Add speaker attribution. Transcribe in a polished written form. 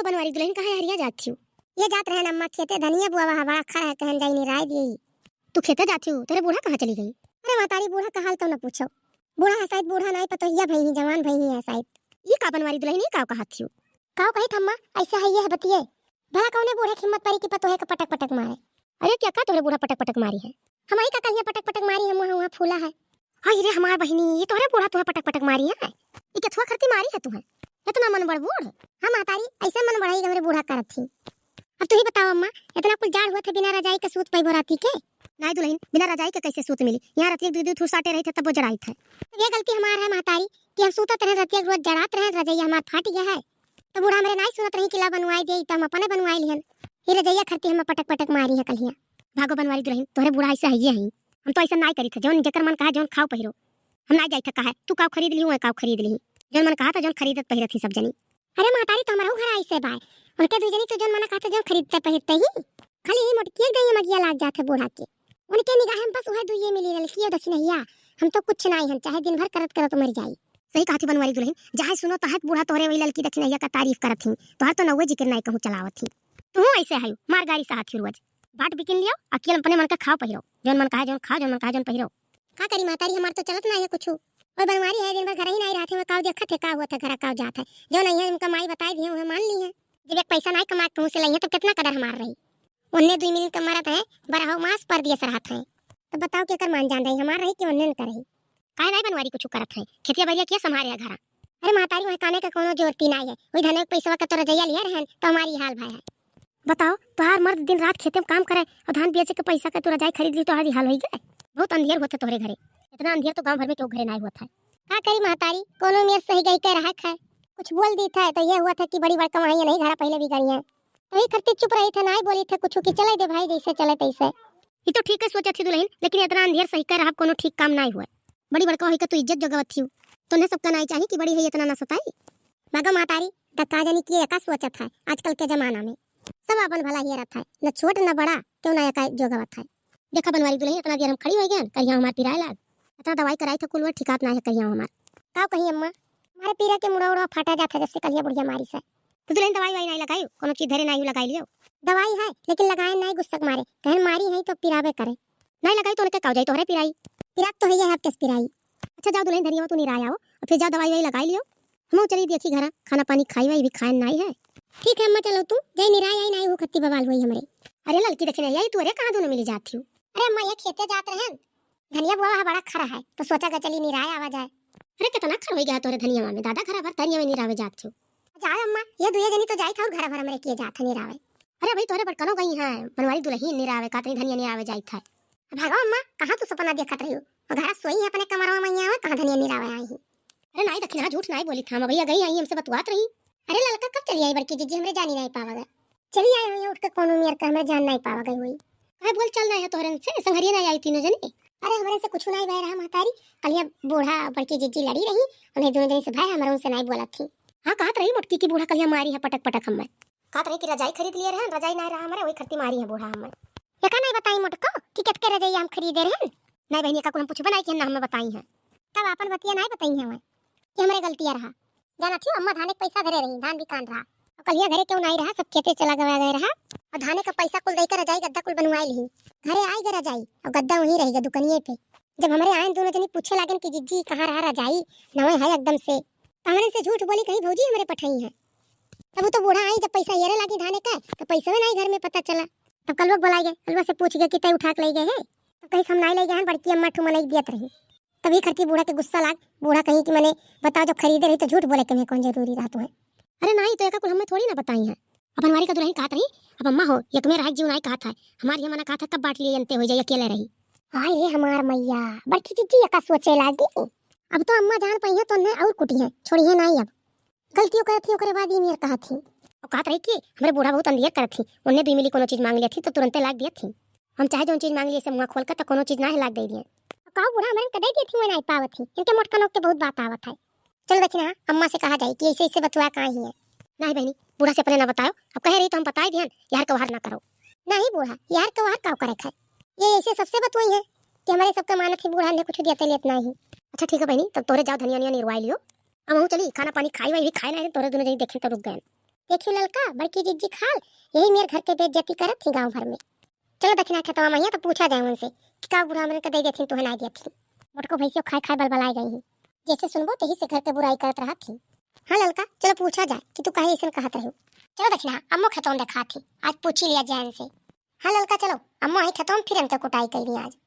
Speaker 1: बनवारी दुल्हन कहाँ हरिया जाती हूँ? ये जात रहे अम्मा खेते धनिया बुआ वहाँ बड़ा खड़ा है कहन जाई नहीं राय दी। तू खेते जाती हूँ तेरे बूढ़ा कहाँ चली गई? अरे मातारी बूढ़ा का हाल तो न पूछो। बूढ़ा है शायद बूढ़ा नहीं पतोहिया भई जवान भई है शायद। ये का बनवारी दुल्हन ये का कहती हूँ? काव कही थम्मा ऐसा है ये है बतिए। भला कौने बूढ़े की हिम्मत परी की पतोहे का पटक पटक मारे। अरे क्या का तोरे बूढ़ा पटक पटक मारी है? हमारी का कलिया पटक पटक मारी है वहाँ फूला है। हाय रे हमार बहिनी ये तोरे बूढ़ा तुहे पटक पटक मारी है। ये क्या थुआ करती मारी है तुम्हें? इतना मन बड़ बूढ़। हाँ मातारी ऐसे मन बढ़ाई मेरे बूढ़ा करत थी। अब तू ही बताओ अम्मा इतना कुछ जाड़ हुआ था बिना रजाई के सूत पैबो राती के? नहीं दुल्हन बिना रजाई के कैसे सूत मिली? यहाँ रतिया दूध दूध साटे रही थे तब वो जड़ाई थे। तो ये गलती हमार है मातारी कि हम सूतत रहे रतिया रोज जड़ात रहे रजाई हमार फाट गया है। तो बूढ़ा मेरे नहीं सुनत रही किला बनवाई दे तब अपने बनवाई लिहन। ये रजैया खरती हम पटक पटक मारी है कलिया। भागो बनवारी दुल्हन तोहरे बूढ़ा ऐसा है ही। हम तो ऐसा नहीं करी थे जौन जकर मन कहा जौन खाओ पहिरो। हम नहीं जाई था कहा तू काव खरीद ली हूं काव खरीद ली जौन मन कहा था जौन खरीदत पहिरत थी सब जनी। अरे मातारी तो हमारा घर ऐसे बाय उनके दू जनी तो जौन मन कहा था जौन खरीदते पहिरते ही खाली ही मोटकी गई मगिया लाग जाते बूढ़ा के। उनके निगाह में बस वह दुइये मिली ललकियो दक्षिणैया। हम तो कुछ नहीं हम चाहे दिन भर करत करत मर जाई। सही कहा थी बनवारी दुल्हन जहाँ सुनो तहत बूढ़ा तोरे वही ललकी दक्षिणैया का तारीफ करत थी तोहर तो नौवे जिक्र नहीं कहूं चलावत थी। तू ऐसे है मार गाड़ी साथ ही रोज बाट बिकिन लियो अकेले अपने मन का खाओ पहिरो जौन मन कहा जौन खाओ जौन मन कहा जौन पहिरो। का करी मातारी हमार तो चलत नहीं है कुछ और बनवारी है दिन भर घर ही नहीं रहते मैं काव देखत है का हुआ था घर काव जात है जो नहीं है उनका माई बताई दिए मान ली है। जब एक पैसा नहीं कमा के से लई तो कितना कदर हमार रही। उन्ने 2 मिनट कमारत है बरहो मास पर दिए सरहत है। तो बताओ क्या कर मान जान रही हमार रही कि उन्ने न करही। काहे नहीं बनवारी कुछ करत है खेतिया बरिया क्या संभारे है घर। अरे मातारी वह काने का कोनो जोरती नहीं है वही धने पैसा का तो रजैया लिया रहन तो हमारी हाल भाई है। बताओ तोहार मर्द दिन रात खेते में काम करे और धान बेचे के पैसा का तू रजाई खरीद ली तो हाल हो गए। बहुत अंधेर होता तोहरे घरे इतना अंधेर तो गांव भर में क्यों घरे नहीं होता है। का करी मातारी कोनो में सही गई कह रहा है कुछ बोल दी था तो ये हुआ था कि बड़ी बड़का वहां नहीं घर पहले भी गई है तो ही करते चुप रही थे नहीं बोली थे कुछ कि चले दे भाई जैसे चले तैसे। ये तो ठीक है सोचा थी दुल्हन लेकिन इतना अंधेर सही कह रहा कोनो ठीक काम नहीं हुआ। बड़ी बड़का होई का तो इज्जत जगवत थी तो ने सबका नहीं चाहिए कि बड़ी है इतना ना सताई। मगा मातारी का जानी कि का सोचत है आजकल के जमाना में सब अपन भला ही रहता है न छोट न बड़ा क्यों ना का जोगवत है। देखा बनवारी दुल्हन इतना देर हम खड़ी हो गए कहिया हमार पिराए लाग इतना दवाई कराई था कुलवर ठिकात ना है कहिया हमार का कही अम्मा हमारे पीरा के मुड़ा उड़ा फाटा जाता जब से कलिया बुढ़िया मारी से। तो दुल्हन दवाई वाई नहीं लगाई कोनो चीज धरे नहीं लगाई लियो। दवाई है लेकिन लगाए नहीं गुस्सा मारे कहन मारी है तो पिरावे करे नहीं लगाई तो उनके काव जाई तोहरे पिराई पिरात तो है आपके पिराई। अच्छा जाओ दुल्हन धनिया तू नहीं राय आओ और फिर जाओ दवाई वाई लगाई लियो हम चली देखी घर खाना पानी खाई वाई भी खाए नहीं है। ठीक है अम्मा चलो तू जय निराय आई नहीं वो खत्ती बवाल हुई हमरे। अरे लड़की देखने आई तू अरे कहां दोनों मिली जाती हूं। अरे अम्मा ये खेते जात रहे धनिया बुआ बड़ा खरा है तो सोचा का चली निराय आवा जाए। अरे कितना खर हो गया तोरे धनिया में दादा घर भर धनिया में निरावे जात हो। जाए अम्मा ये दुए जनी तो जाई था घर भर हमरे किए जात निरावे। अरे भाई तोरे बड़कनो गई है बनवारी दुल्हन निरावे कातनी धनिया निरावे जाई था। भागो अम्मा कहां तू सपना देखत रही हो घर सोई है अपने कमरवा में आवे कहां धनिया निरावे आई है। अरे नहीं दखना झूठ नहीं बोली था भैया गई आई हमसे बतवात रही। अरे लड़का कब चली आई बड़की जीजी हमरे जानी नहीं पावागा चली आई हुई उठ के कोनो मेर का हमरे जान नहीं पावागा हुई काहे बोल चल रहा है तोहरे से संगरिया नहीं आई तीनों जनी। अरे हमरे से कुछ नहीं बह रहा मातारी कलिया बूढ़ा बड़की जीजी लड़ी रही उन्हें दोनों जनी से भाई हमरे उनसे नहीं बोला थी। हां कहत रही मोटकी की बूढ़ा कलिया मारी है पटक पटक हमें कहत रही कि रजाई खरीद लिए रहे रजाई नहीं रहा हमारे वही खरती मारी है बूढ़ा हमें। ये का नहीं बताई मोटको कि कितके रजाई हम खरीदे रहे नहीं बहनी का को हम पूछबे नहीं कि हमें बताई है तब अपन बतिया नहीं बताई है कि हमरे गलतियां रहा जाना थी अम्मा धाने पैसा धरे रही धान भी कान रहा और कलिया घरे क्यों नहीं रहा सब खेते चला गया गए रहा और धाने का पैसा कुल देकर रजाई गद्दा कुल बनवाई ली घरे आई गे रजाई और गद्दा वहीं रहेगा दुकानिए पे। जब हमारे आए दोनों जनी पूछे लागन कि जिज्जी कहाँ रहा रजाई नवे है एकदम से हमने से झूठ बोली कहीं भौजी हमारे पठाई है। तब वो तो बूढ़ा आई जब पैसा येरे लागी धाने का तो पैसा भी नहीं घर में पता चला तब कल लोग बुलाई गए अलवा से पूछ गए कि तय उठा के ले गए है तो कहीं हम नहीं ले गए बड़की अम्मा ठू मनाई दियत रही तभी खर्ची बूढ़ा के गुस्सा लाग बूढ़ा कहीं कि मैंने बताओ जब खरीदे रही तो झूठ बोले कि मैं कौन जरूरी रहा तो है। अरे नहीं तो एक कुल हमें थोड़ी ना बताई है अब हमारी का दुल्हन कहा रही अब अम्मा हो एक मेरा जीव नहीं कहा था हमारी ये मना कहा था कब बांट लिए जनते हो जाए अकेले रही। हाय रे हमार मैया बड़की जीजी का सोचे लागी अब तो अम्मा जान पई है तो ने और कुटी है छोड़ी है नहीं अब गलतियों करत थी ओकरे बाद ही मेर कहा थी और कहा रही कि हमारे बूढ़ा बहुत अंधियर करत थी उन्हें 2 मिली कोनो चीज मांग ली थी तो तुरंत लाग दिया थी हम चाहे जो चीज मांग लिए से मुंह खोल कर तो कोनो चीज ना लाग दे दिए काऊ बूढ़ा हमरे कदे दी थी मैं नहीं पावत थी इनके मोटका नोक के बहुत बात आवत है। चल देखना अम्मा से कहा जाए कि ऐसे ऐसे बतवा कहां ही है। नहीं बहनी बूढ़ा से अपने ना बताओ अब कह रही तो हम बताए ध्यान यार को वार ना करो। नहीं बूढ़ा यार को वार का करे है ये ऐसे सबसे बतवाई है कि हमारे सबका मानत है बूढ़ा ने कुछ दिया ले इतना ही। अच्छा ठीक है बहनी तब तोरे जाओ धनिया निरवाई लियो अब हम चली खाना पानी खाई वाई भी खाए नहीं तोरे दोनों जनी देखे तो रुक गए। देखियो ललका बड़की जिज्जी खाल यही मेरे घर के बेइज्जती करत थी गांव भर में। चलो दक्षिणा खेतवा मैया तो पूछा जाए उनसे कि का बुढ़ा हमरे के दे देथिन तो हनाई देथिन। मोटको भैंसियो खाए खाए बलबलाई गई ही, जैसे सुनबो तही से घर के बुराई करत रहा थी। हाँ ललका चलो पूछा जाए कि तू काहे ऐसन कहत रही। चलो दक्षिणा अम्मो खेतवा देखा थी, आज पूछी लिया जाए इनसे। हाँ ललका चलो अम्मो आई खेतवा फिर हमके कुटाई करी आज।